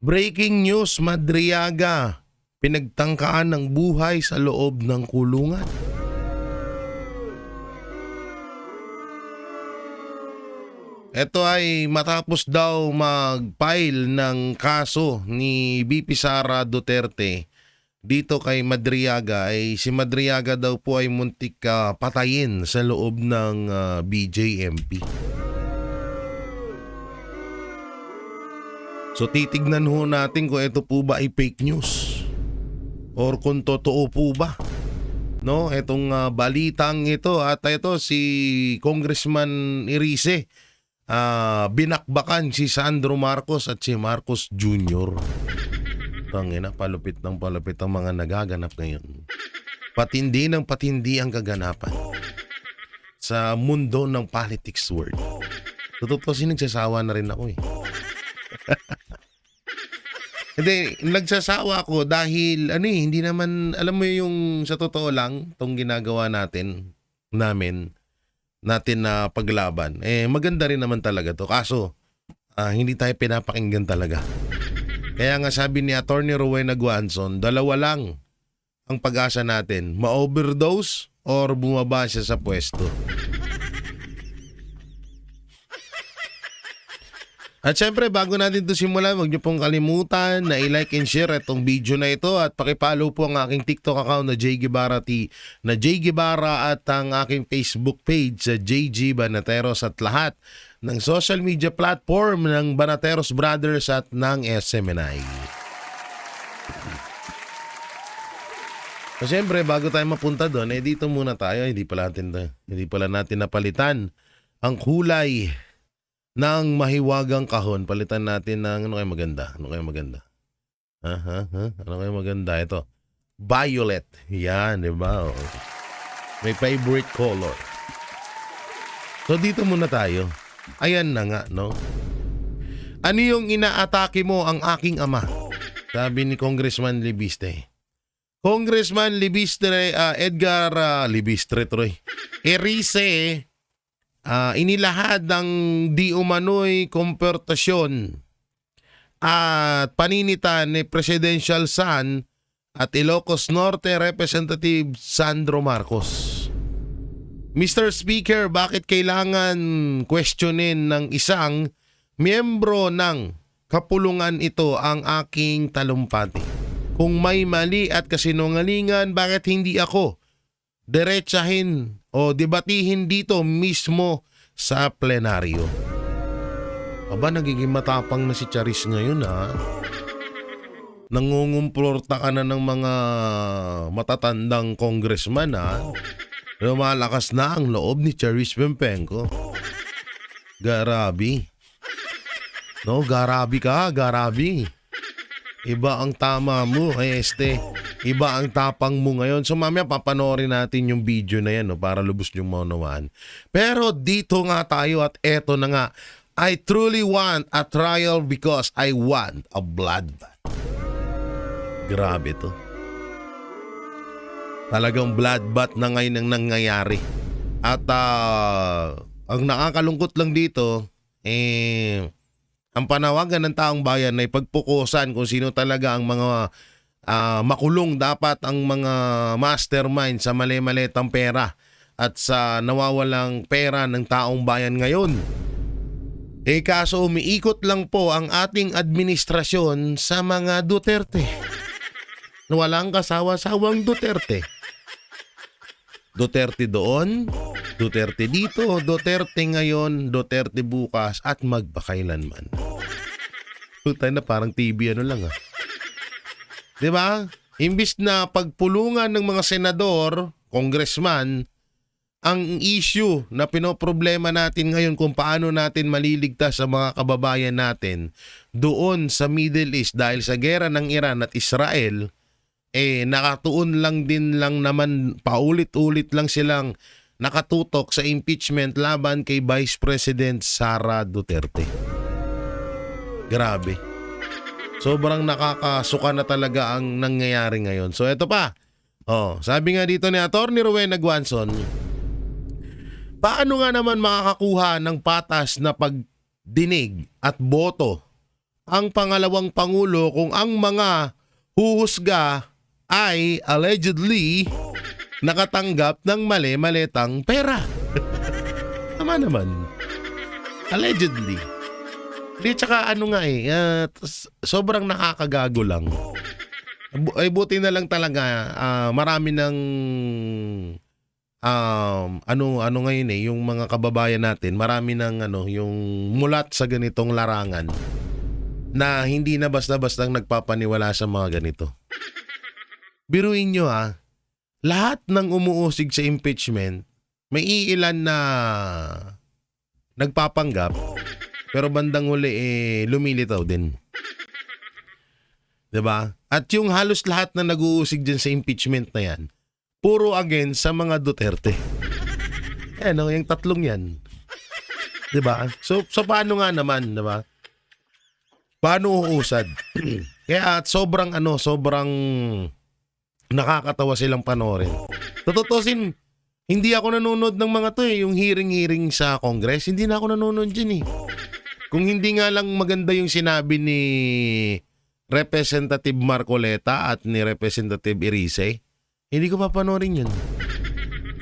Breaking news, Madriaga. Pinagtangkaan ng buhay sa loob ng kulungan. Ito ay matapos daw mag-file ng kaso ni VP Sara Duterte dito kay Madriaga. Ay si Madriaga daw po ay muntik patayin sa loob ng BJMP. So titignan ho natin kung ito po ba ay fake news or kung totoo po ba. No, itong balitang ito at ito si Congressman Irice binakbakan si Sandro Marcos at si Marcos Jr. Tangina, palupit ng palupit ang mga nagaganap ngayon. Patindi ng patindi ang kaganapan sa mundo ng politics world. Totoo kasi nagsasawa na rin ako eh. Hindi, nagsasawa ako dahil hindi naman, alam mo yung sa totoo lang, itong ginagawa natin na paglaban, maganda rin naman talaga to. Kaso, hindi tayo pinapakinggan talaga. Kaya nga sabi ni Attorney Rowena Guanzon, dalawa lang ang pag-asa natin, ma-overdose or bumaba siya sa pwesto. At syempre, bago natin ito simulan, huwag niyo pong kalimutan na i-like and share itong video na ito at pakipollow po ang aking TikTok account na J Guevara at ang aking Facebook page sa JG Banateros at lahat ng social media platform ng Banateros Brothers at ng SMNI. So syempre, bago tayo mapunta doon, dito muna tayo, hindi pala natin napalitan ang kulay ng mahiwagang kahon. Palitan natin ng ano kayo maganda? Ano kayo maganda? Ito. Violet. Yan, di ba? May favorite color. So dito muna tayo. Ayan na nga, no? Ano yung inaatake mo ang aking ama? Sabi ni Congressman Libiste. Congressman Libistre, Edgar Libistre, Troy. Irice, inilahad ng di umano'y komportasyon at paninitan ni Presidential Son at Ilocos Norte Representative Sandro Marcos. Mr. Speaker, bakit kailangan questionin ng isang miyembro ng kapulungan ito ang aking talumpati? Kung may mali at kasinungalingan, bakit hindi ako diretsahin o debatihin dito mismo sa plenaryo? Aba, nagiging matapang na si Charis ngayon ha. Nangungumporta ka na ng mga matatandang congressman ha. Lumalakas na ang loob ni Charis Pempenko. Garabi. No, garabi ka, garabi. Iba ang tama mo, iba ang tapang mo ngayon. So mamaya papanoorin natin yung video na yan, no, para lubos yung maunawaan. Pero dito nga tayo at eto na nga. I truly want a trial because I want a bloodbath. Grabe to. Talagang bloodbath na ngayon ang nangyayari. At ang nakakalungkot lang dito, ang panawagan ng taong bayan ay pagpukusan kung sino talaga ang mga makulong, dapat ang mga mastermind sa mali-malitang pera at sa nawawalang pera ng taong bayan ngayon. Kaso umiikot lang po ang ating administrasyon sa mga Duterte. Walang kasawa-sawang Duterte. Duterte doon, Duterte dito, Duterte ngayon, Duterte bukas at magpakailanman. Tayo na parang TV lang ah. 'Di ba? Imbis na pagpulungan ng mga senador, congressman, ang issue na pinoproblema natin ngayon kung paano natin maliligtas sa mga kababayan natin doon sa Middle East dahil sa gera ng Iran at Israel, nakatuon lang din lang naman, paulit-ulit lang silang nakatutok sa impeachment laban kay Vice President Sara Duterte. Grabe. Sobrang nakakasuka na talaga ang nangyayari ngayon. So eto pa. Sabi nga dito ni Attorney Rowena Guanzon, paano nga naman makakakuha ng patas na pagdinig at boto ang pangalawang pangulo kung ang mga huhusga ay allegedly nakatanggap ng mali-malitang pera. Tama naman. Allegedly. Di tsaka ano nga sobrang nakakagago lang. Ay buti na lang talaga marami ng ano ngayon yung mga kababayan natin, marami ng yung mulat sa ganitong larangan na hindi na basta-bastang nagpapaniwala sa mga ganito. Biruin nyo lahat ng umuusig sa impeachment, may iilan na nagpapanggap, pero bandang huli lumilitaw din. 'Di ba? At yung halos lahat na nag-uusig dyan sa impeachment na yan, puro against sa mga Duterte. Yung tatlong yan. 'Di ba? So paano nga naman, 'di ba? Paano uusad? Kaya sobrang nakakatawa silang panoorin. Tututusin, hindi ako nanonood ng mga to yung hearing sa Congress, hindi na ako nanonood dyan Kung hindi nga lang maganda yung sinabi ni Representative Marcoleta at ni Representative Erice, hindi ko papanoorin yun.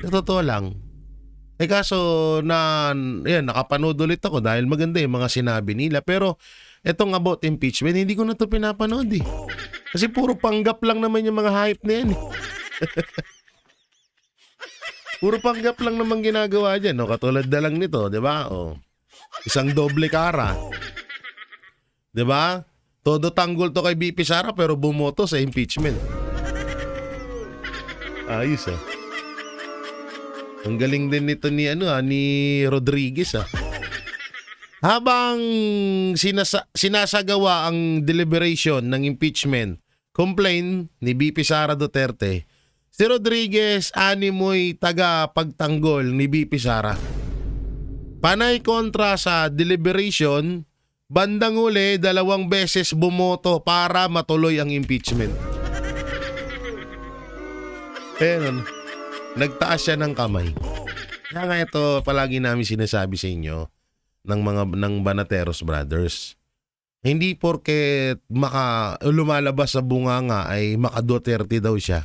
Sa totoo lang. Kaso nakapanood ulit ako dahil maganda yung mga sinabi nila. Pero etong about impeachment, hindi ko na to pinapanood Kasi puro panggap lang naman yung mga hype na yan Puro panggap lang naman ginagawa dyan. Katulad na lang nito, di ba? Isang doble kara. Di ba? Todo tanggol to kay BP Sara pero bumoto sa impeachment. Ayos Ang galing din nito ni Rodriguez Habang sinasagawa ang deliberation ng impeachment, complaint ni BP Sara Duterte, si Rodriguez animoy taga-pagtanggol ni BP Sara. Panay kontra sa deliberation, bandang huli 2 beses bumoto para matuloy ang impeachment. Nagtaas siya ng kamay. Kaya nga ito palagi namin sinasabi sa inyo ng Banateros Brothers. Hindi porket lumalabas sa bunganga ay maka-Duterte daw siya.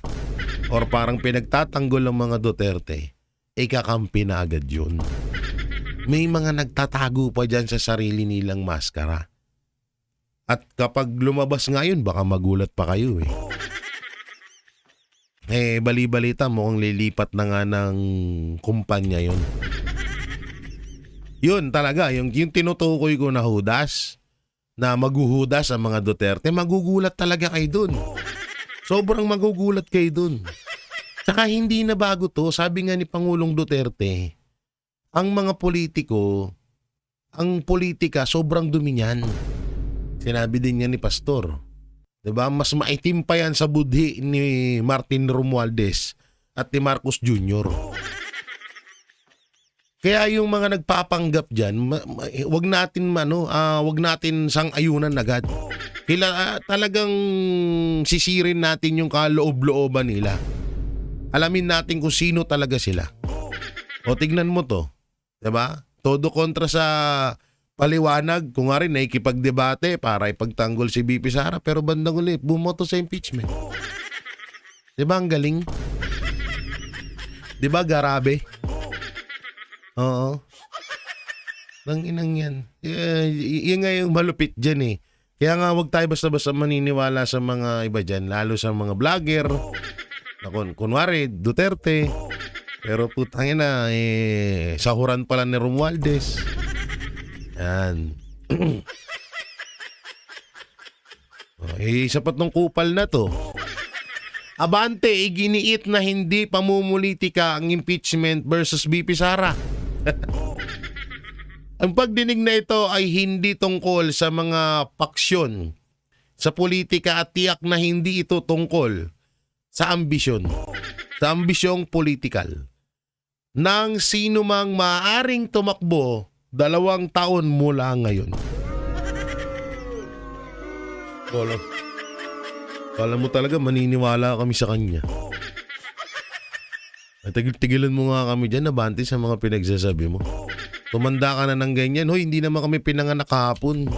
Or parang pinagtatanggol ng mga Duterte, kakampi na agad yun. May mga nagtatago pa dyan sa sarili nilang maskara. At kapag lumabas nga yun, baka magulat pa kayo bali-balita mukhang lilipat na nga ng kumpanya yun. Yun talaga, yung tinutukoy ko na hudas, na maghuhudas ang mga Duterte, magugulat talaga kayo dun. Sobrang magugulat kayo dun. Tsaka hindi na bago to, sabi nga ni Pangulong Duterte, ang mga politiko, ang politika sobrang dumi niyan. Sinabi din niya ni Pastor. 'Di ba? Mas maitim pa yan sa budhi ni Martin Romualdez at ni Marcos Jr. Kaya yung mga nagpapanggap diyan, wag natin sang-ayunan agad. Talagang sisirin natin yung kaloob-looban nila. Alamin natin kung sino talaga sila. O tignan mo to. 'Di ba? Todo kontra sa paliwanag, kung nga rin nakikipagdebate para ipagtanggol si BP Sara, pero bandang ulit, bumoto sa impeachment. 'Di ba ang galing? 'Di ba garabe? Oo. Nang inang yan. Yan nga yung malupit dyan Kaya nga wag tayo basta-basta maniniwala sa mga iba dyan, lalo sa mga vlogger. Kunwari, Duterte. Pero putangin na, sahuran pala ni Romualdez. Yan. Sapat ng kupal na to. Abante, iginiit na hindi pamumulitika ang impeachment versus BP Sara. Ang pagdinig na ito ay hindi tungkol sa mga paksyon sa politika at tiyak na hindi ito tungkol sa ambisyon, sa ambisyong politikal ng sino mang maaaring tumakbo 2 taon mula ngayon. Kala mo talaga maniniwala kami sa kanya. Tigilan mo nga kami dyan, Abante, sa mga pinagsasabi mo. Tumanda ka na ng ganyan. Hoy, hindi naman kami pinanganak kahapon.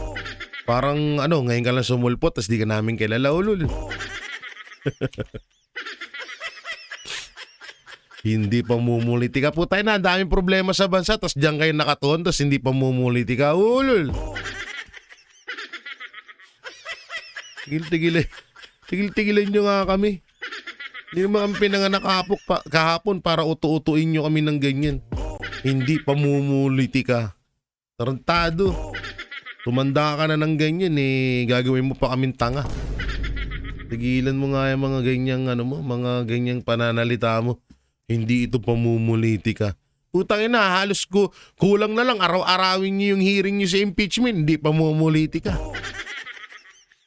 Parang ngayon ka lang sumulpot tas di ka namin kilala, ulul. Hindi pa mumuliti ka. Putay na, ang daming problema sa bansa tas diyan kayo nakatuon tas hindi pa mumuliti ka, ulul. Tigil-tigilan nyo nga kami. Hindi naman kami pinanganak kahapon para utu-utuin nyo kami ng ganyan. Hindi pa mumuliti ka. Tarantado. Tumanda ka na ng ganyan gagawin mo pa kaming tanga. Tigilan mo nga yung mga ganyang mga ganyang pananalita mo. Hindi ito pamumuliti ka. Putang ina, halos kulang na lang araw-arawin niyo yung hearing niyo sa impeachment, hindi pamumuliti ka.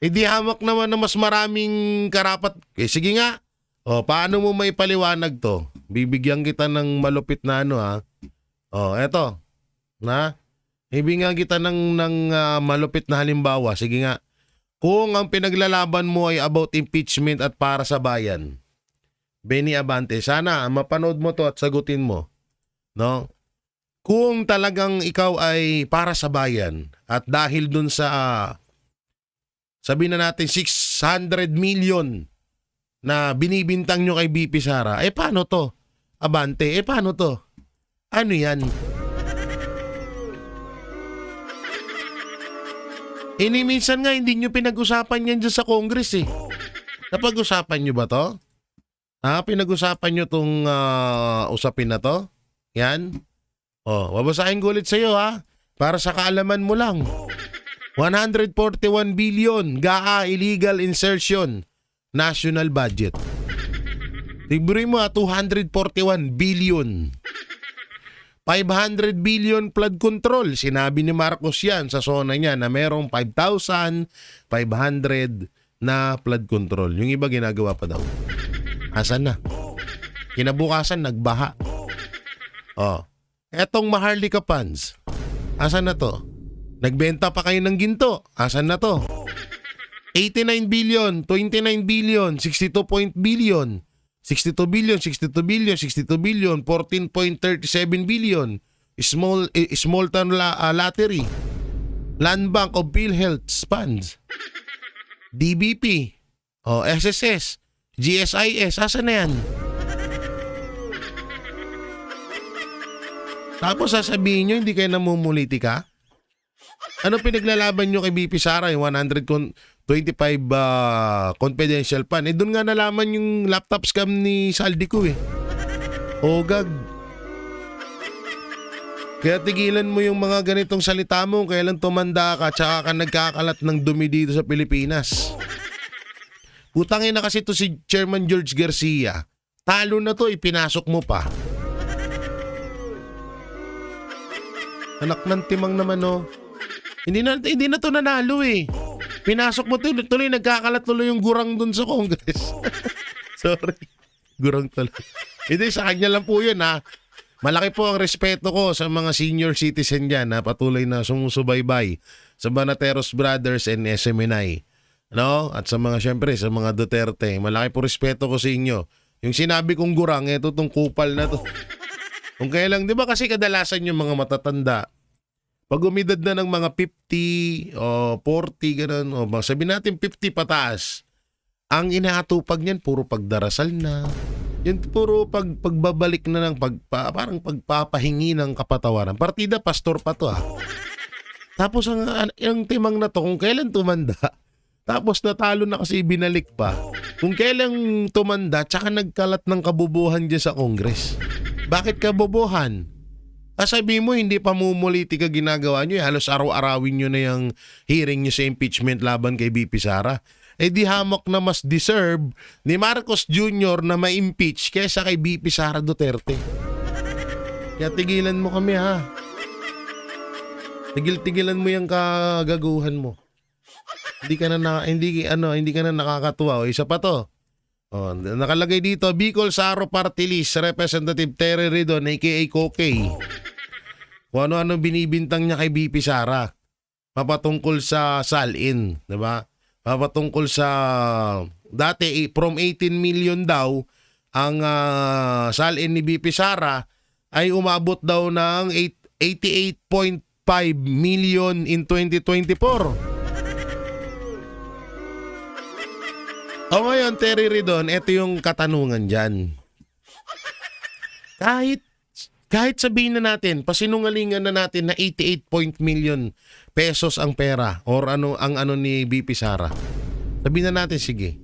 Di hamak naman na mas maraming karapat. Sige nga. Paano mo may paliwanag to? Bibigyan kita ng malupit na eto. Bibigyan kita ng malupit na halimbawa. Sige nga. Kung ang pinaglalaban mo ay about impeachment at para sa bayan, Benny Abante, sana mapanood mo to at sagutin mo. No? Kung talagang ikaw ay para sa bayan at dahil dun sa sabihin na natin 600 million na binibintang nyo kay BP Sara, paano to? Abante, paano to? Ano yan? Minsan nga hindi nyo pinag-usapan yan dyan sa Congress Napag-usapan nyo ba to? Pinag-usapan nyo tong usapin na to? Yan? Babasahin ko ulit sa'yo para sa kaalaman mo lang. 141 billion GAA illegal insertion national budget. Libre mo 241 billion. 500 billion flood control. Sinabi ni Marcos yan sa zona niya na merong 5,500 na flood control. Yung iba ginagawa pa daw. Asan na? Kinabukasan nagbaha. Etong Maharlika funds. Asan na to? Nagbenta pa kayo ng ginto. Asan na to? 89 billion, 29 billion, 62 billion, 62 billion, 62 billion, 62 billion, 14.37 billion, small town lottery, Land Bank of PhilHealth funds, DBP, SSS, GSIS, asan na yan? Tapos sasabihin nyo, hindi kayo namumuliti ka? Ano pinaglalaban nyo kay BP Sara, yung 125 confidential fund? Doon nga nalaman yung laptop scam ni Saldico Gag. Kaya tigilan mo yung mga ganitong salita mo, kailan tumanda ka, tsaka ka nagkakalat ng dumi dito sa Pilipinas. Putangin na kasi to si Chairman George Garcia. Talo na to, ipinasok mo pa. Anak ng timang naman Hindi na to nanalo Pinasok mo tuloy, nagkakalat tuloy yung gurang dun sa Congress. Sorry. Gurang tuloy. Hindi, sa kanya lang po yun Malaki po ang respeto ko sa mga senior citizen dyan na patuloy na sumusubaybay sa Banateros Brothers and SMNI. At sa mga, syempre, sa mga Duterte. Malaki po respeto ko sa inyo. Yung sinabi kong gurang, ito tong kupal na to. Kung kailang, di ba kasi kadalasan yung mga matatanda, pag umidad na ng mga 50 o 40, ganun, sabihin natin 50 pataas, ang inaatupag niyan, puro pagdarasal na. Yan puro pagbabalik na ng parang pagpapahingi ng kapatawaran. Partida, pastor pa to Tapos ang timang na to, kung kailan tumanda, tapos natalo na kasi binalik pa. Kung kailan tumanda, tsaka nagkalat ng kabubuhan dyan sa Congress. Bakit kabubuhan? Sabi mo, hindi pa mumuliti ka ginagawa nyo. Halos araw-arawin nyo na yung hearing nyo sa impeachment laban kay BP Sara. Di hamok na mas deserve ni Marcos Jr. na ma-impeach kaysa kay BP Sara Duterte. Kaya tigilan mo kami Tigil-tigilan mo yung kagaguhan mo. Hindi ka na nakakatuwa. Isa pa to. Nakalagay dito, Bicol Saro Party List, Representative Terry Ridon, aka Kokey. Kung ano-ano binibintang niya kay BP Sara. Papatungkol sa Salin, di ba? Papatungkol sa, dati from 18 million daw, ang Salin ni BP Sara ay umabot daw ng 88.5 million in 2024. O ngayon, Terry Ridon, ito yung katanungan dyan. Kahit sabihin na natin, pasinungalingan na natin na 88 million pesos ang pera or ang ano ni BP Sara. Sabihin na natin, sige.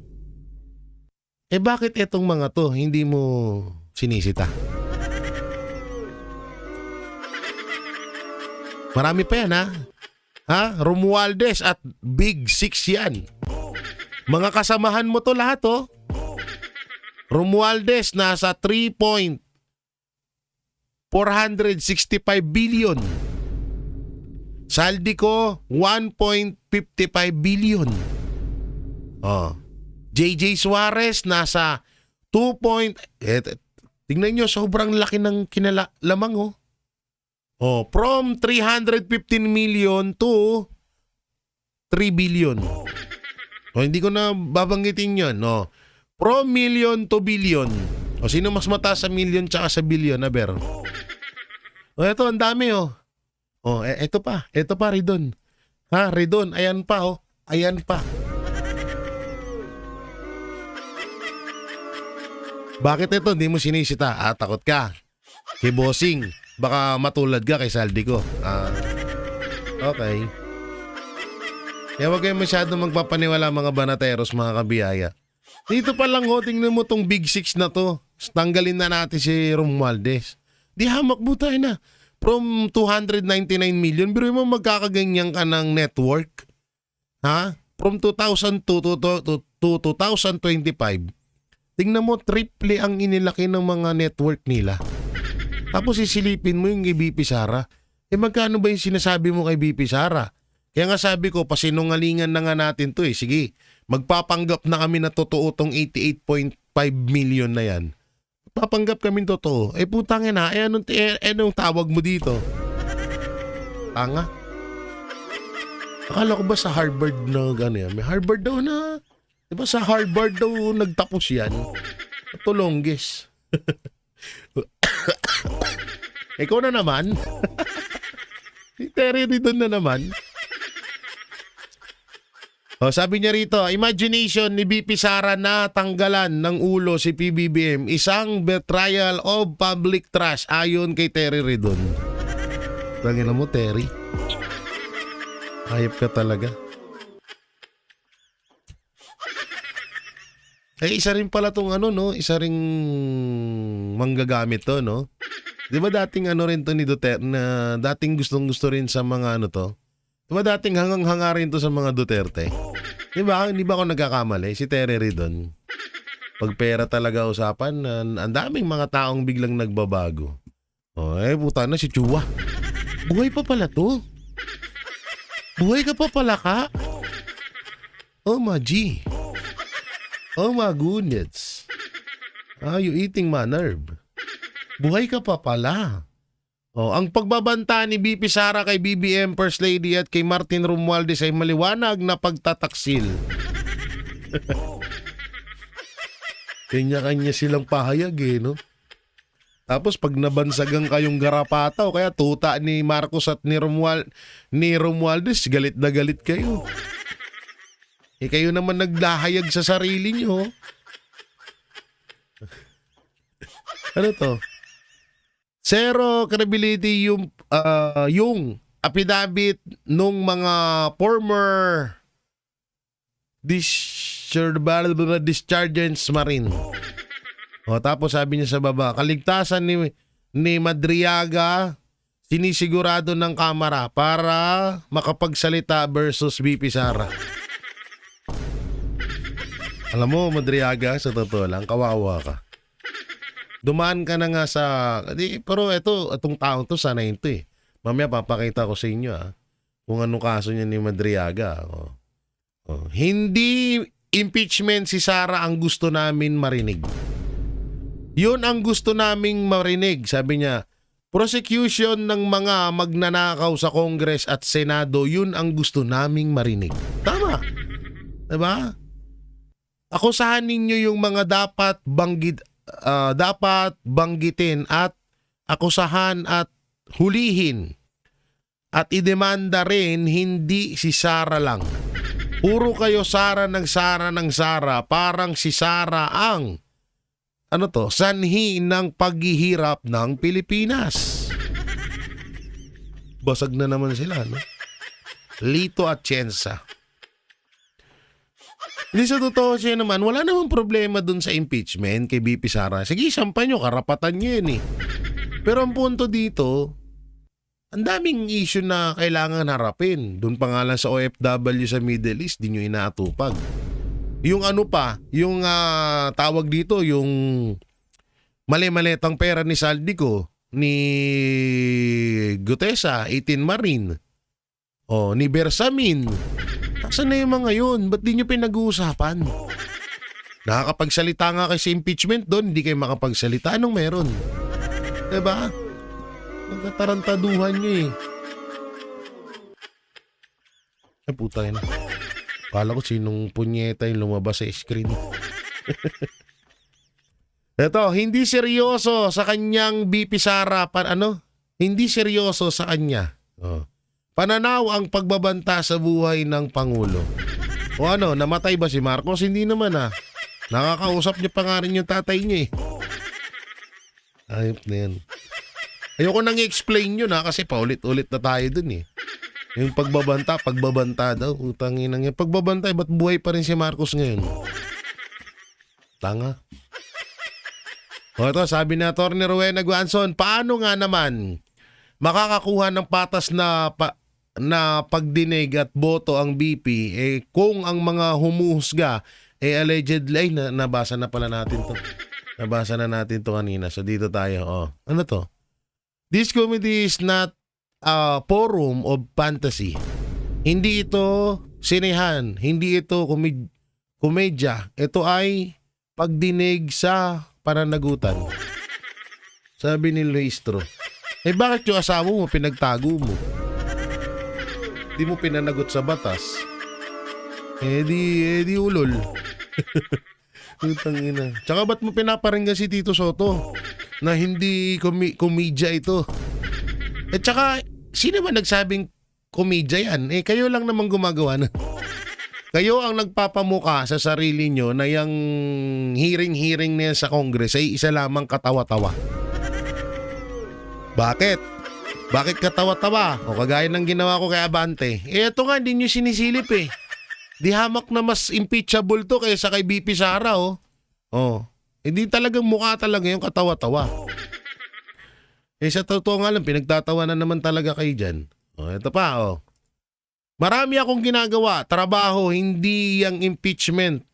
Bakit etong mga to hindi mo sinisita? Marami pa yan, ha? Romualdez at Big Six yan. Mga kasamahan mo to lahat, oh. Romualdez nasa 3.465 billion. Saldico 1.55 billion. JJ Suarez nasa 2. Tingnan nyo, sobrang laki ng kinalalamang, oh. From 315 million to 3 billion. Hindi ko na babanggitin yun, no? From million to billion. Sino mas mataas sa million tsaka sa billion, aber? Ito, ang dami, oh. Ito pa, Ridon. Ridon, ayan pa, oh. Ayan pa. Bakit ito, hindi mo sinisita? Takot ka. Kay Bossing, baka matulad ka kay Saldico. Okay. Kaya huwag kayo masyadong magpapaniwala mga banateros, mga kabiyaya. Dito pa lang, tingnan mo tong Big Six na to. Tanggalin na natin si Romualdez. Di hamak tayo na. From 299 million, biro mo magkakaganyan ka ng network. From 2002 to 2025. Tingnan mo, triple ang inilaki ng mga network nila. Tapos isilipin mo yung kay BP Sara. Magkano ba yung sinasabi mo kay BP Sara? Kaya nga sabi ko, pasinungalingan na nga natin to eh. Sige, magpapanggap na kami na totoo tong 88.5 million na yan. Papanggap kami totoo. Putangin na, anong tawag mo dito? Tanga? Akala ko ba sa Harvard na gano'n? May Harvard daw na. Diba sa Harvard daw nagtapos yan? Ito longest. Ikaw na naman. Si Terry Ridon na naman. Sabi niya rito, imagination ni BP Sara na tanggalan ng ulo si PBBM, isang betrayal of public trust ayon kay Terry Ridon. Tangina mo, Terry. Hayop ka talaga. Isa rin pala tong isa ring manggagamit to, no? Di ba dating rin to ni Duterte na dating gustong-gusto rin sa mga to? Di ba dating hanga rin to sa mga Duterte? Di ba? Hindi ba ako nagkakamali? Si Terry Ridon. Pag pera talaga usapan, ang daming mga taong biglang nagbabago. Puta na si Chua. Buhay pa pala to. Buhay ka pa pala ka. Oh my G. Oh my goodness. You eating my nerve. Buhay ka pa pala. Ang pagbabanta ni BP Sara kay BBM First Lady at kay Martin Romualdez ay maliwanag na pagtataksil. Kanya-kanya silang pahayag no? Tapos pag nabansagan kayong garapata o kaya tuta ni Marcos at ni Romualdez, galit na galit kayo. Kayo naman naglahayag sa sarili nyo. Ano to? Zero credibility yung affidavit nung mga former dischargents marine. Tapos sabi niya sa baba, kaligtasan ni Madriaga sinisigurado ng Kamara para makapagsalita versus BP Sara. Alam mo, Madriaga, sa totoo lang, kawawa ka. Dumaan ka na nga sa... Pero itong taong to, sana ito eh. Mamaya papakita ko sa inyo kung anong kaso niya ni Madriaga. Hindi impeachment si Sara ang gusto namin marinig. Yun ang gusto naming marinig. Sabi niya, prosecution ng mga magnanakaw sa Congress at Senado, yun ang gusto naming marinig. Tama. Diba? Akusahan ninyo yung mga dapat banggitin at akusahan at hulihin at idemanda rin, hindi si Sara lang. Puro kayo Sara ng Sara ng Sara. Parang si Sara ang sanhi ng paghihirap ng Pilipinas. Basag na naman sila, no? Lito at Atienza. Hindi, sa totoo siya naman, wala namang problema dun sa impeachment kay BP Sara. Sige, sampan nyo, karapatan nyo yun eh. Pero ang punto dito, ang daming issue na kailangan harapin. Doon pa nga lang sa OFW sa Middle East, di nyo inaatupag. Yung yung tawag dito, yung mali-malitang pera ni Saldico, ni Gutesa, 18 Marine, ni Bersamin. Saan na yung mga yun? Ba't di nyo pinag-uusapan? Nakakapagsalita nga kayo sa impeachment doon, hindi kayo makapagsalita. Anong meron? Diba? Nagkatarantaduhan nyo eh. Ay puta yun. Kala ko sinong punyeta yung lumabas sa screen. Eto, hindi seryoso sa kanyang BP Sara. Hindi seryoso sa kanya. Pananaw ang pagbabanta sa buhay ng Pangulo. O namatay ba si Marcos? Hindi naman Nakakausap niya pa nga rin yung tatay niya eh. Ayop na yan. Ayoko nang i-explain yun kasi paulit-ulit na tayo dun eh. Yung pagbabanta daw. Utangin lang yan. Pagbabanta, ba't buhay pa rin si Marcos ngayon? Tanga. O ito, sabi na Atty. Rowena Guanzon, paano nga naman makakakuha ng patas na pagdinig at boto ang BP kung ang mga humuhusga allegedly nabasa na pala natin to. Nabasa na natin to kanina. So dito tayo. Ano to? This committee is not a forum of fantasy. Hindi ito sinehan, hindi ito komedya. Ito ay pagdinig sa pananagutan. Sabi ni Luistro. Bakit yung asawa mo pinagtago mo? Di mo pinanagot sa batas. Di ulol. Utang ina. Tsaka ba't mo pinaparinggan si Tito Soto na hindi komedya ito? Tsaka sino ba nagsabing komedya yan? Kayo lang naman gumagawa na. Kayo ang nagpapamuka sa sarili nyo na yung hearing na yan sa Congress ay isa lamang katawa-tawa. Bakit? Bakit katawa-tawa? O kagaya ng ginawa ko kay Abante. Ito nga, hindi nyo sinisilip eh. Di hamak na mas impeachable to kaysa kay BP Sara hindi talagang mukha talaga yung katawa-tawa. Sa totoo nga lang, pinagtatawa na naman talaga kayo dyan. Ito pa Marami akong ginagawa, trabaho, hindi yung impeachment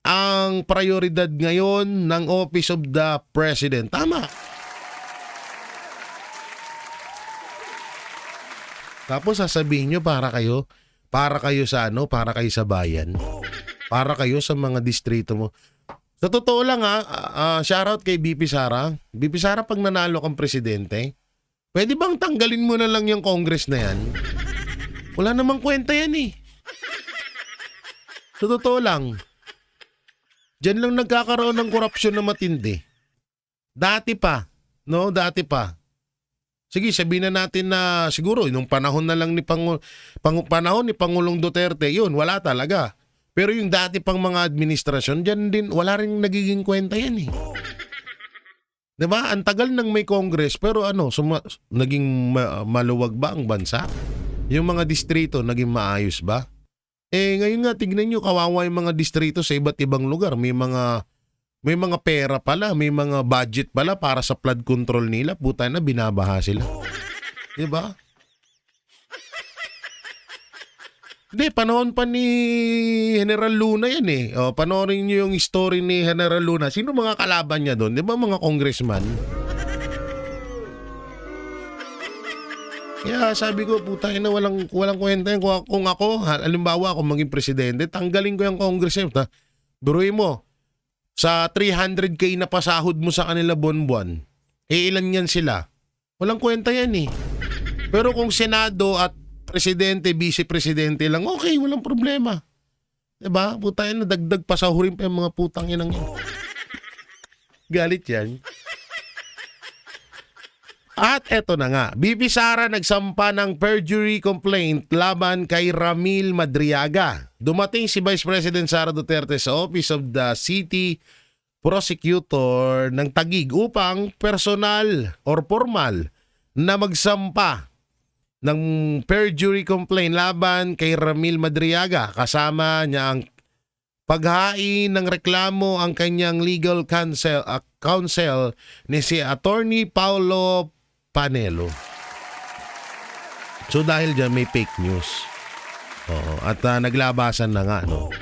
ang prioridad ngayon ng Office of the President. Tama. Tapos sasabihin nyo para kayo sa para kayo sa bayan, para kayo sa mga distrito mo. Sa totoo lang shoutout kay BP Sara. BP Sara, pag nanalo kang presidente, pwede bang tanggalin mo na lang yung Congress na yan? Wala namang kwenta yan eh. Sa totoo lang, dyan lang nagkakaroon ng korupsyon na matindi. Dati pa. Sige, sabihin na natin na siguro nung panahon na lang ni panahon ni Pangulong Duterte, yun, wala talaga. Pero yung dati pang mga administrasyon, dyan din, wala rin nagiging kwenta yan eh. Diba? Ang tagal nang may Congress, pero naging maluwag ba ang bansa? Yung mga distrito, naging maayos ba? Ngayon nga, tignan nyo, kawawa yung mga distrito sa iba't ibang lugar. May mga pera pala, may mga budget pala para sa flood control nila. Puta na, binabaha sila. Diba? Hindi, panahon pa ni General Luna yan eh. Panoorin nyo yung story ni General Luna. Sino mga kalaban niya doon? Diba mga congressman? Kaya sabi ko, puta na, walang kwenta yan. Kung ako, halimbawa ako maging presidente, tanggalin ko yung congress. Buruin mo, sa 300k na pasahod mo sa kanila buwan-buwan, ilan yan sila? Walang kwenta yan eh. Pero kung Senado at presidente, vice-presidente lang, okay, walang problema. Diba? Puta na, dagdag pasahurin pa yung mga putang inang yan. Galit yan. At eto na nga, BP Sara nagsampa ng perjury complaint laban kay Ramil Madriaga. Dumating si Vice President Sara Duterte sa Office of the City Prosecutor ng Taguig upang personal or formal na magsampa ng perjury complaint laban kay Ramil Madriaga. Kasama niya ang paghain ng reklamo ang kanyang legal counsel ni si Attorney Paulo Panelo. So dahil dyan may fake news. Oo, at naglabasan na nga, no?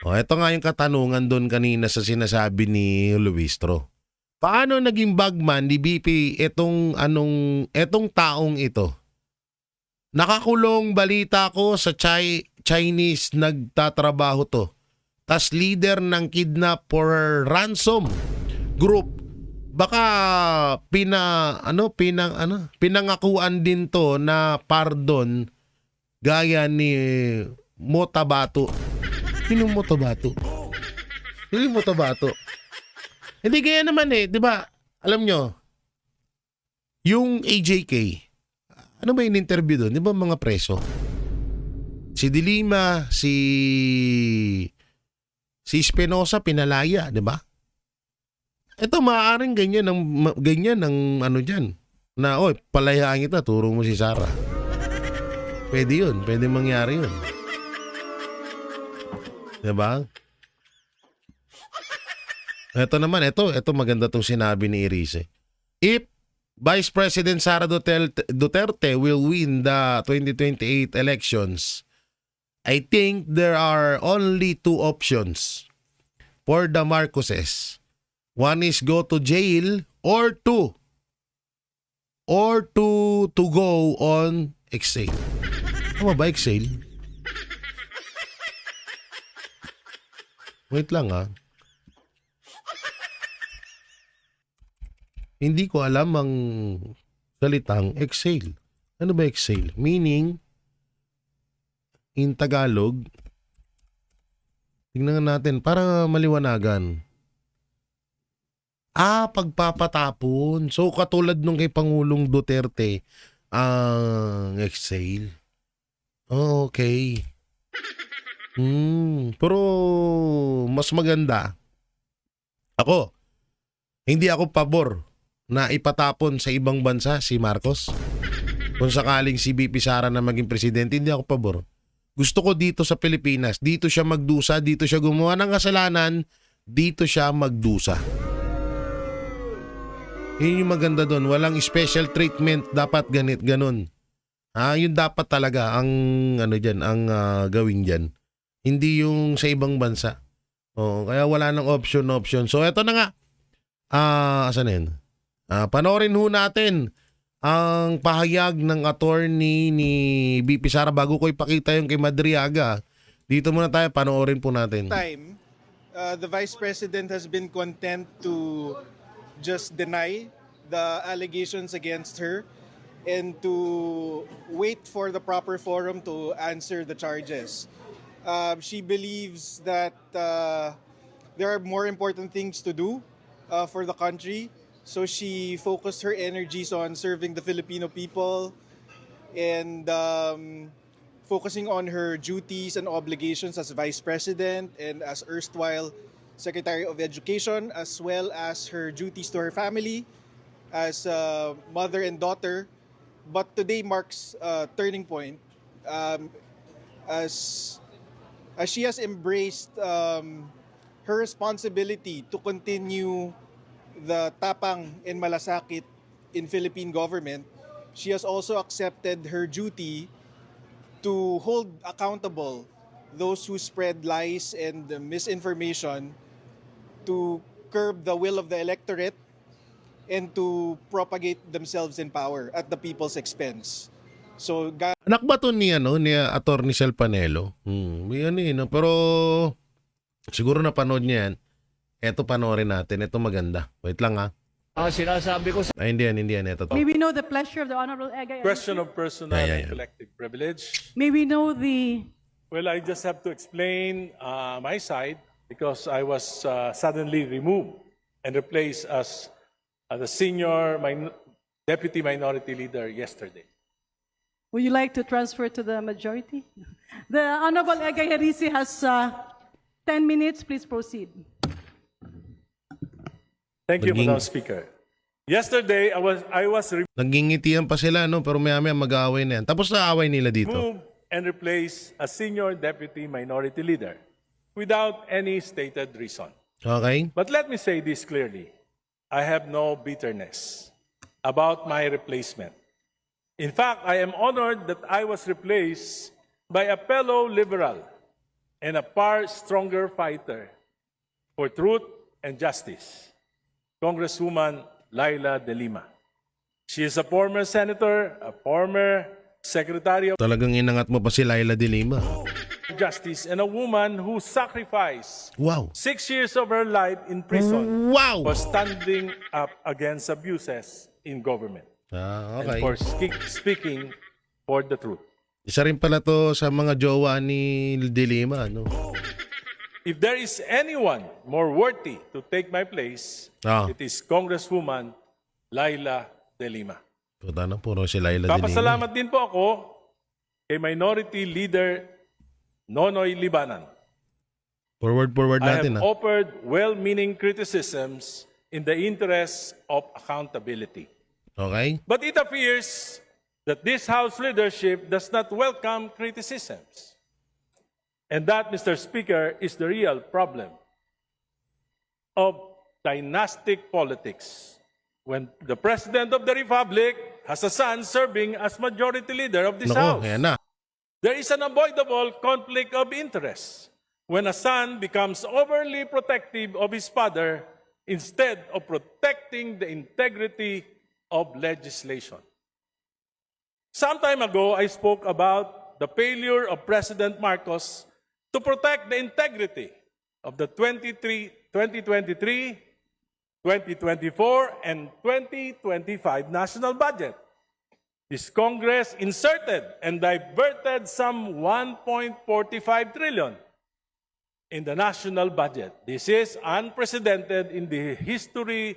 Ito nga yung katanungan doon kanina sa sinasabi ni Luistro. Paano naging bagman ni BP etong taong ito? Nakakulong, balita ko, sa Chinese nagtatrabaho to. Tas leader ng kidnap for ransom group. Baka pinangakuan din to na pardon gaya ni Motabato. Sino Motabato? Sino Motabato? Hindi kaya naman 'di ba? Alam nyo, yung AJK, ano ba yung interview doon? Di ba mga preso? Si Dilima, si Espinosa pinalaya, di ba? Ito maaaring ganyan ng ano diyan. Na palayaan kita, turo mo si Sara. Pwede 'yun, pwede mangyari 'yun. 'Di ba? Ito maganda tong sinabi ni Erice. If Vice President Sara Duterte will win the 2028 elections, I think there are only two options for the Marcoses. One is go to jail or to go on exile. Tama ba exile? Wait lang Hindi ko alam ang salitang exile. Ano ba exile? Meaning, in Tagalog, tingnan natin para maliwanagan. Pagpapatapon. So, katulad nung kay Pangulong Duterte, ang exile. Oh, okay. Pero, mas maganda. Hindi ako pabor na ipatapon sa ibang bansa si Marcos. Kung sakaling si BP Sara na maging presidente, hindi ako pabor. Gusto ko dito sa Pilipinas, dito siya magdusa, dito siya gumawa ng kasalanan, dito siya magdusa. Yun yung maganda doon. Walang special treatment. Dapat ganun. Yun dapat talaga ang gawin dyan. Hindi yung sa ibang bansa. Kaya wala nang option. So eto na nga. Asan yun? Panoorin ho natin ang pahayag ng attorney ni BP Sara bago ko ipakita yung kay Madriaga. Dito muna tayo, panoorin po natin. The Vice President has been content to just deny the allegations against her and to wait for the proper forum to answer the charges. She believes that there are more important things to do for the country. So she focused her energies on serving the Filipino people and focusing on her duties and obligations as Vice President and as erstwhile Secretary of Education, as well as her duties to her family as mother and daughter. But today marks a turning point as she has embraced her responsibility to continue the tapang and malasakit in Philippine government. She has also accepted her duty to hold accountable those who spread lies and misinformation, to curb the will of the electorate, and to propagate themselves in power at the people's expense. So, anak ba to ni Attorney Sel Panelo? Pero siguro napanood niya yan. Eto panoorin natin. Ito maganda. Wait lang Sinasabi ko hindi yan. Ito to. May we know the pleasure of the Honorable Egay? question of personal and collective privilege. May we know the... Well, I just have to explain my side because I was suddenly removed and replaced as the senior Deputy Minority Leader yesterday. Would you like to transfer to the majority? The Honorable Egay Harisi has 10 minutes. Please proceed. Thank you, Naging- Madam Speaker. Yesterday, I was Nagingitian pa sila, no? Pero maya-maya mag-aaway na yan. Tapos na away nila dito. removed and replaced a senior Deputy Minority Leader without any stated reason. Okay? But let me say this clearly. I have no bitterness about my replacement. In fact, I am honored that I was replaced by a fellow liberal and a far stronger fighter for truth and justice, Congresswoman Laila De Lima. She is a former senator, a former secretary of Talagang inangat mo pa si Laila De Lima. justice, and a woman who sacrificed Wow. 6 years of her life in prison Wow! for standing up against abuses in government Ah, and okay. for speaking for the truth. Isa rin pala to sa mga jowa ni De Lima, no? If there is anyone more worthy to take my place, Ah. it is Congresswoman Laila De Lima. Puta na, puro si Laila De Lima. Papasalamat din po ako kay Minority Leader Nonoy Libanan. Forward I natin, have ha? offered well-meaning criticisms in the interest of accountability. Okay? But it appears that this House leadership does not welcome criticisms. And that, Mr. Speaker, is the real problem of dynastic politics. When the President of the Republic has a son serving as Majority Leader of this Nako, House, ayan na. there is an unavoidable conflict of interest when a son becomes overly protective of his father instead of protecting the integrity of legislation. Some time ago, I spoke about the failure of President Marcos to protect the integrity of the 2023, 2024, and 2025 national budget. This Congress inserted and diverted some 1.45 trillion in the national budget. This is unprecedented in the history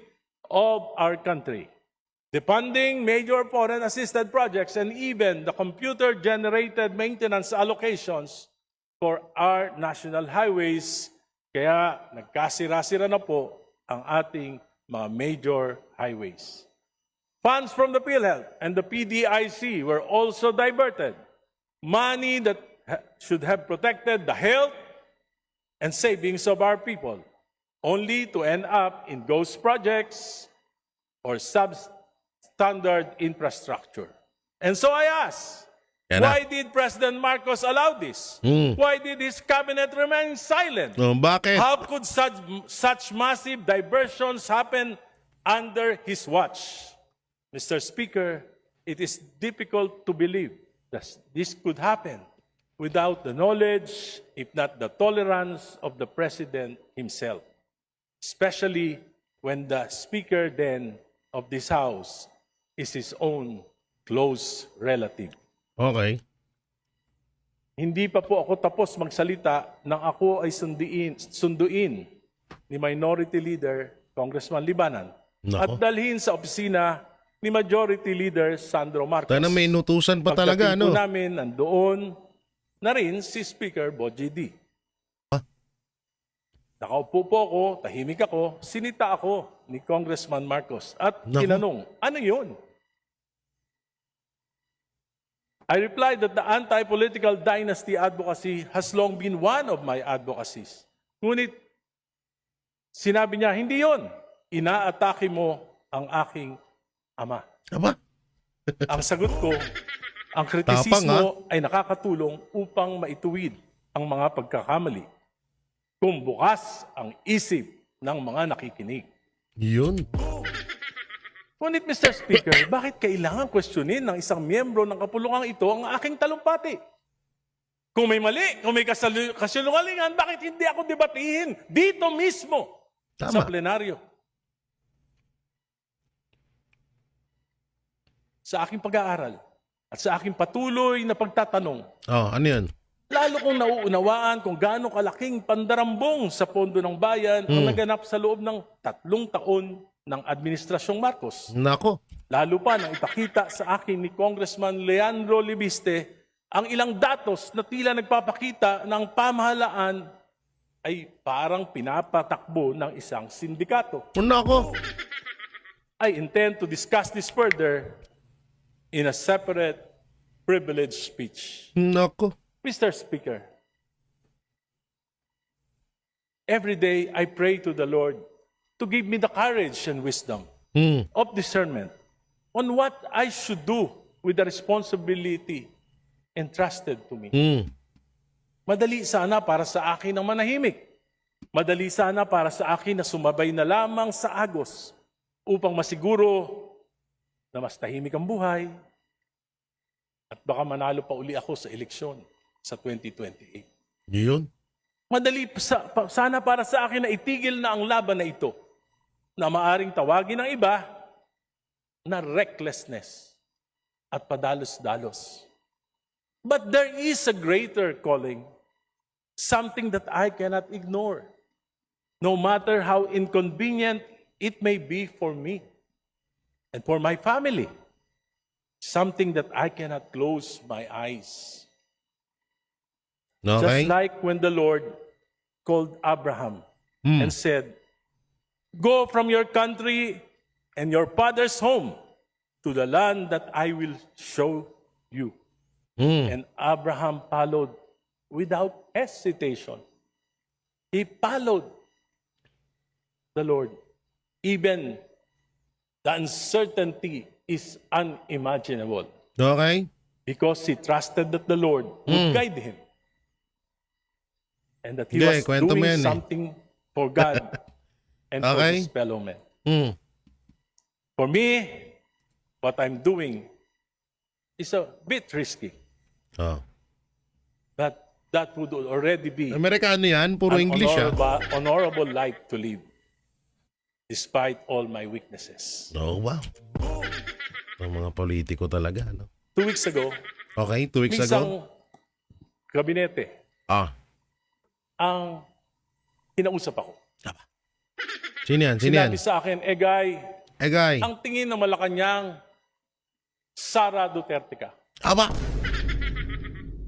of our country. Defunding major foreign assisted projects and even the computer-generated maintenance allocations for our national highways. Kaya nagkasira-sira na po ang ating mga major highways. Funds from the PhilHealth and the PDIC were also diverted. Money that should have protected the health and savings of our people, only to end up in ghost projects or substandard infrastructure. And so I ask, Yan na. why did President Marcos allow this? Why did his cabinet remain silent? Oh, bakit? How could such massive diversions happen under his watch? Mr. Speaker, it is difficult to believe that this could happen without the knowledge, if not the tolerance, of the President himself, especially when the Speaker then of this House is his own close relative. Okay. Hindi pa po ako tapos magsalita nang ako ay sunduin ni Minority Leader Congressman Libanan Nako. at dalhin sa opisina ni Majority Leader Sandro Marcos. Tayo na may inutusan pa talaga, Pagdating po ano? namin, nandoon na rin si Speaker Bogie D. Nakaupo po ako, tahimik ako, sinita ako ni Congressman Marcos at Nako. tinanong, ano yun? I replied that the anti-political dynasty advocacy has long been one of my advocacies. Ngunit sinabi niya, hindi yon. Inaatake mo ang aking ama. Aba? Ang sagot ko, ang Tapang, kritisismo ay nakakatulong upang maituwid ang mga pagkakamali kung bukas ang isip ng mga nakikinig. Yun. Ngunit, Mr. Speaker, bakit kailangan questionin ng isang miyembro ng kapulungang ito ang aking talumpati? Kung may mali, kung may kasinungalingan, bakit hindi ako debatihin dito mismo sa Tama. plenaryo? Sa aking pag-aaral at sa aking patuloy na pagtatanong, Oh, ano yun? lalo kong nauunawaan kung gaano kalaking pandarambong sa pondo ng bayan ang naganap sa loob ng 3 taon ng Administrasyong Marcos. Nako. Lalo pa nang ipakita sa akin ni Congressman Leandro Libiste ang ilang datos na tila nagpapakita ng pamahalaan ay parang pinapatakbo ng isang sindikato. Nako. I intend to discuss this further in a separate privileged speech. Nako. Mr. Speaker, every day I pray to the Lord to give me the courage and wisdom of discernment on what I should do with the responsibility entrusted to me. Madali sana para sa akin ang manahimik. Madali sana para sa akin na sumabay na lamang sa agos upang masiguro na mas tahimik ang buhay at baka manalo pa uli ako sa eleksyon sa 2028. Yun. Madali sana para sa akin na itigil na ang laban na ito na maaring tawagin ng iba na recklessness at padalos-dalos. But there is a greater calling, something that I cannot ignore, no matter how inconvenient it may be for me and for my family, something that I cannot close my eyes. Okay. Just like when the Lord called Abraham and said, "Go from your country and your father's home to the land that I will show you." And Abraham followed without hesitation. He followed the Lord. Even the uncertainty is unimaginable Okay. because he trusted that the Lord would guide him. And that he Hindi, was kwento mo yan doing eh. something for God and for Okay. his fellow men. Mm. For me, what I'm doing is a bit risky. Oh. But that would already be Amerikano yan, puro an English ah. honorable life to live despite all my weaknesses. Oh, wow. Ang mga politiko talaga, no? 2 weeks ago, Okay, 2 weeks may ago. isang kabinete Ah. ang kinausap ako. Sino yan? Sino yan? Sinabi sa akin, Egay, Egay. ang tingin ng Malacanang, Sara Duterte ka. Aba.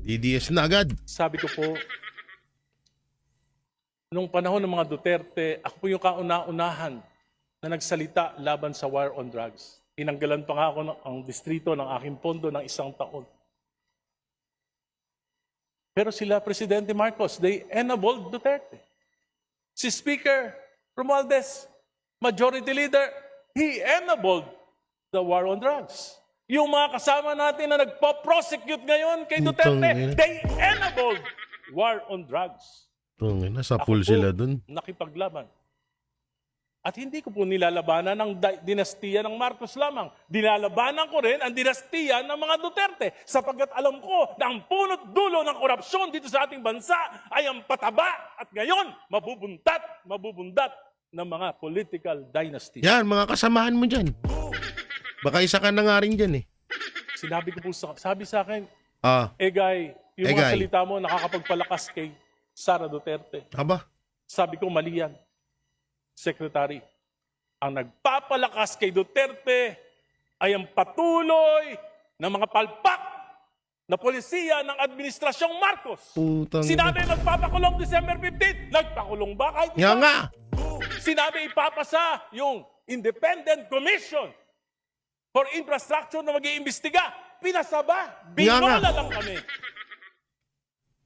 DDS na agad. Sabi ko po, nung panahon ng mga Duterte, ako po yung kauna-unahan na nagsalita laban sa war on drugs. Tinanggalan pa nga ako ang distrito ng aking pondo ng 1 taon. Pero sila, Presidente Marcos, they enabled Duterte. Si Speaker Romualdez, Majority Leader, he enabled the war on drugs. Yung mga kasama natin na nagpo-prosecute ngayon kay Putang Duterte, ina. they enabled war on drugs. Nasa Ako pool po, sila dun. nakipaglaban. At hindi ko po nilalabanan ang dinastiya ng Marcos lamang. Dinalabanan ko rin ang dinastiya ng mga Duterte sapagkat alam ko na ang punot dulo ng korupsyon dito sa ating bansa ay ang pataba at ngayon mabubundat ng mga political dynasty. Yan, mga kasamahan mo dyan. Baka isa ka na nga rin dyan eh. Sinabi ko po, sabi sa akin, Ah, Egay, yung mga Egay. salita mo nakakapagpalakas kay Sara Duterte. aba. Sabi ko, mali yan. Secretary, ang nagpapalakas kay Duterte ay ang patuloy ng mga palpak na polisiya ng Administrasyong Marcos. Putang Sinabi magpapakulong December 15, nagpakulong ba kahit Nga isa? nga. Sinabi ipapasa yung Independent Commission for Infrastructure na mag-iimbestiga. Pinasa ba? Binola lang kami.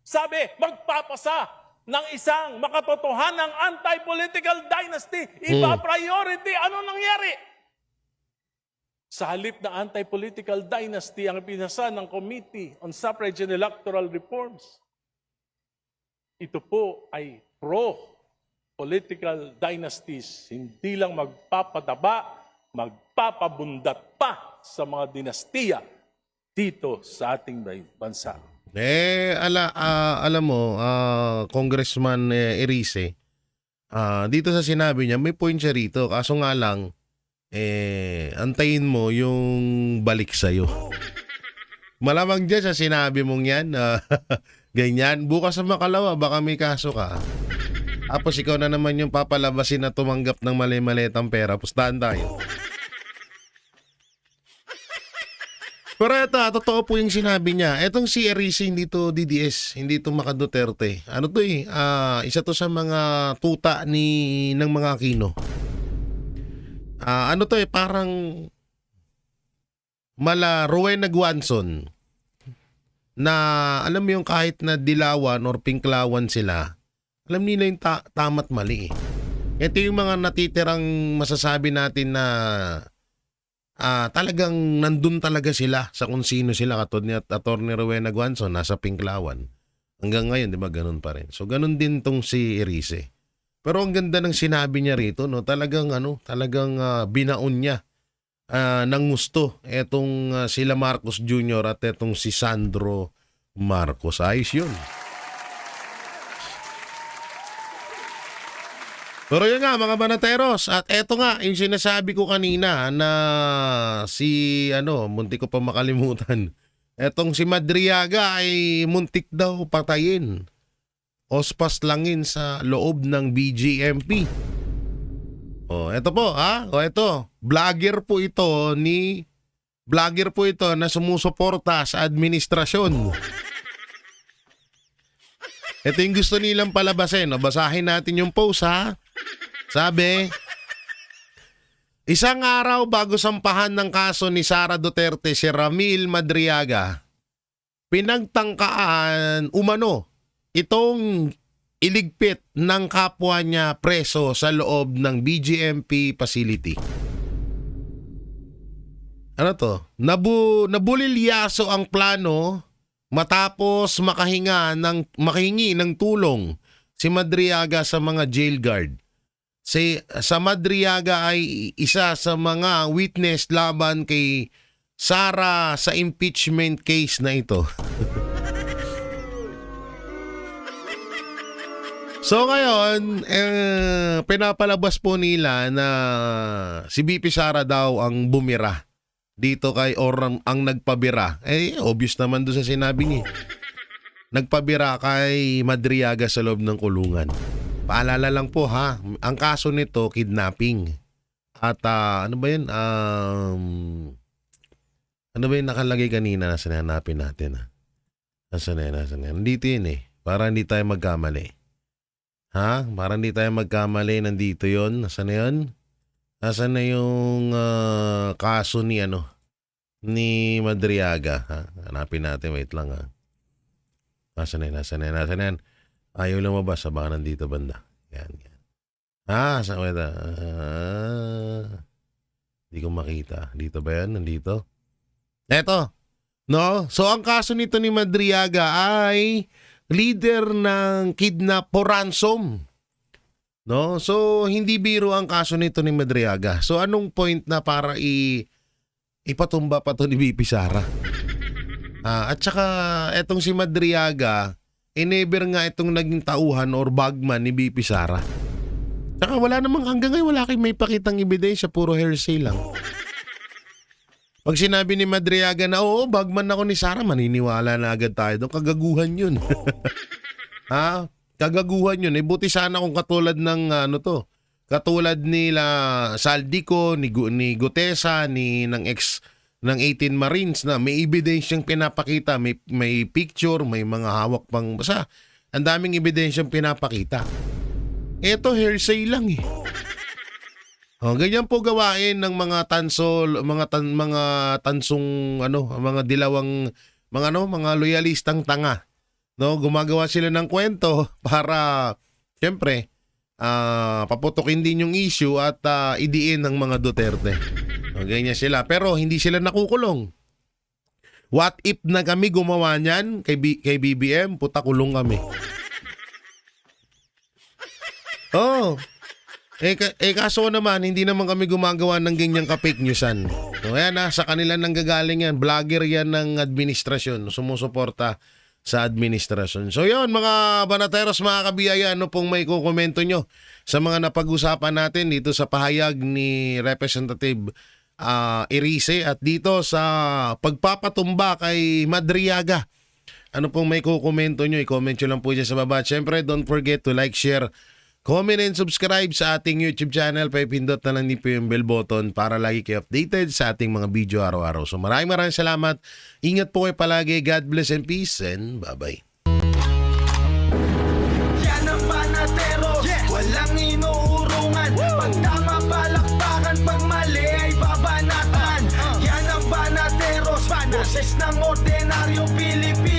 Sabi, magpapasa ng isang makatotohanang anti-political dynasty. Iba priority. Ano nangyari? Sa halip na anti-political dynasty ang pinasa ng Committee on Suffrage and Electoral Reforms, ito po ay pro-political dynasties. Hindi lang magpapadaba, magpapabundat pa sa mga dinastiya dito sa ating bansa. Alam mo, Congressman Erice, dito sa sinabi niya, may point siya rito. Kaso nga lang, antayin mo yung balik sa'yo. Malamang dyan sa sinabi mong yan, ganyan. Bukas sa makalawa, baka may kaso ka. Tapos ikaw na naman yung papalabasin na tumanggap ng mali-malitang pera. Pustahan tayo. Pero ito, totoo po yung sinabi niya. Etong si Erice, hindi to DDS, hindi to Maka Duterte. Ano to isa to sa mga tuta ng mga Aquino. Ano to parang mala Rowena Guanzon na alam mo yung kahit na dilawan or pinklawan sila, alam nila yung tama't mali. Ito yung mga natitirang masasabi natin na talagang nandun talaga sila sa kung sino sila, katulad ni Atty. Rowena Guanzon, nasa pinklawan. Hanggang ngayon, di ba, ganun pa rin. So, ganun din tong si Erice. Pero ang ganda ng sinabi niya rito, no, talagang binaon niya ng gusto etong sila Marcos Jr. at etong si Sandro Marcos. Ayos yun. Pero yun nga mga banateros, at eto nga yung sinasabi ko kanina na muntik ko pa makalimutan. Etong si Madriaga ay muntik daw patayin. Ospas langin sa loob ng BGMP. Eto po eto. Vlogger po ito na sumusuporta sa administrasyon. Ito yung gusto nilang palabasin. Basahin natin yung post Sabi, isang araw bago sampahan ng kaso ni Sara Duterte si Ramil Madriaga, pinagtangkaan umano itong iligpit ng kapwa niya preso sa loob ng BGMP facility. Ano to? Nabulilyaso ang plano matapos makahingi ng tulong si Madriaga sa mga jail guard. Sa Madriaga ay isa sa mga witness laban kay Sara sa impeachment case na ito. So ngayon, pinapalabas po nila na si BP Sara daw ang bumira dito kay ang nagpabira. Obvious naman doon sa sinabi niya. Nagpabira kay Madriaga sa loob ng kulungan. Paalala lang po ang kaso nito kidnapping. At ano ba yun? Ano ba yung nakalagay kanina na hanapin natin? Nasaan yan? Nandito yun Para hindi tayo magkamali. Para hindi tayo magkamali, nandito yun. Nasaan na yun? Nasaan na yung kaso ni Madriaga? Hanapin natin, wait lang Nasaan yan? Ayaw lumabas, baka nandito banda. Yan. Saan ba ito? Hindi ko makita. Dito ba yan? Nandito? Eto. No? So, ang kaso nito ni Madriaga ay leader ng kidnap for ransom. No? So, hindi biro ang kaso nito ni Madriaga. So, anong point na para ipatumba pa to ni BP Sara? At saka, etong si Madriaga, never nga itong naging tauhan or bagman ni BP Sara. Saka hanggang ngayon wala kayong may pakitang ebidensya, puro hearsay lang. Pag sinabi ni Madriaga na bagman ako ni Sara, maniniwala na agad tayo doon. Kagaguhan yun. Kagaguhan yun. Buti sana kung katulad ng katulad nila Saldico, ni Gutesa, ng 18 Marines na may ebidensyang pinapakita, may picture, may mga hawak pang basta. Ang daming ebidensyang pinapakita. Ito hearsay lang ganyan po gawain ng mga tansol, mga tansong mga dilawang mga loyalistang tanga. No, gumagawa sila ng kwento para siyempre paputukin din yung issue at idiin ng mga Duterte. Ganyan sila. Pero hindi sila nakukulong. What if na kami gumawa niyan kay BBM? Puta, kulong kami. Kaso naman, hindi naman kami gumagawa ng ganyang ka-fake newsan. So, ayan sa kanila nanggagaling yan. Vlogger yan ng administrasyon. Sumusuporta sa administrasyon. So yun, mga banateros, mga kabiyaya, ano pong may kukomento nyo sa mga napag-usapan natin dito sa pahayag ni Representative Erice at dito sa pagpapatumba kay Madriaga. Ano pong may kukomento nyo? I-comment nyo lang po dyan sa baba. At syempre, don't forget to like, share, comment and subscribe sa ating YouTube channel. Pipindot na lang din po yung bell button para lagi kayo updated sa ating mga video araw-araw. So maraming salamat. Ingat po kayo palagi. God bless and peace and bye-bye. Yan ang Panatero, walang inuurungan. Pag tama palakpakan, pag mali ay babanatan. Yan ang Panateros, boses ng ordinaryong Pilipino.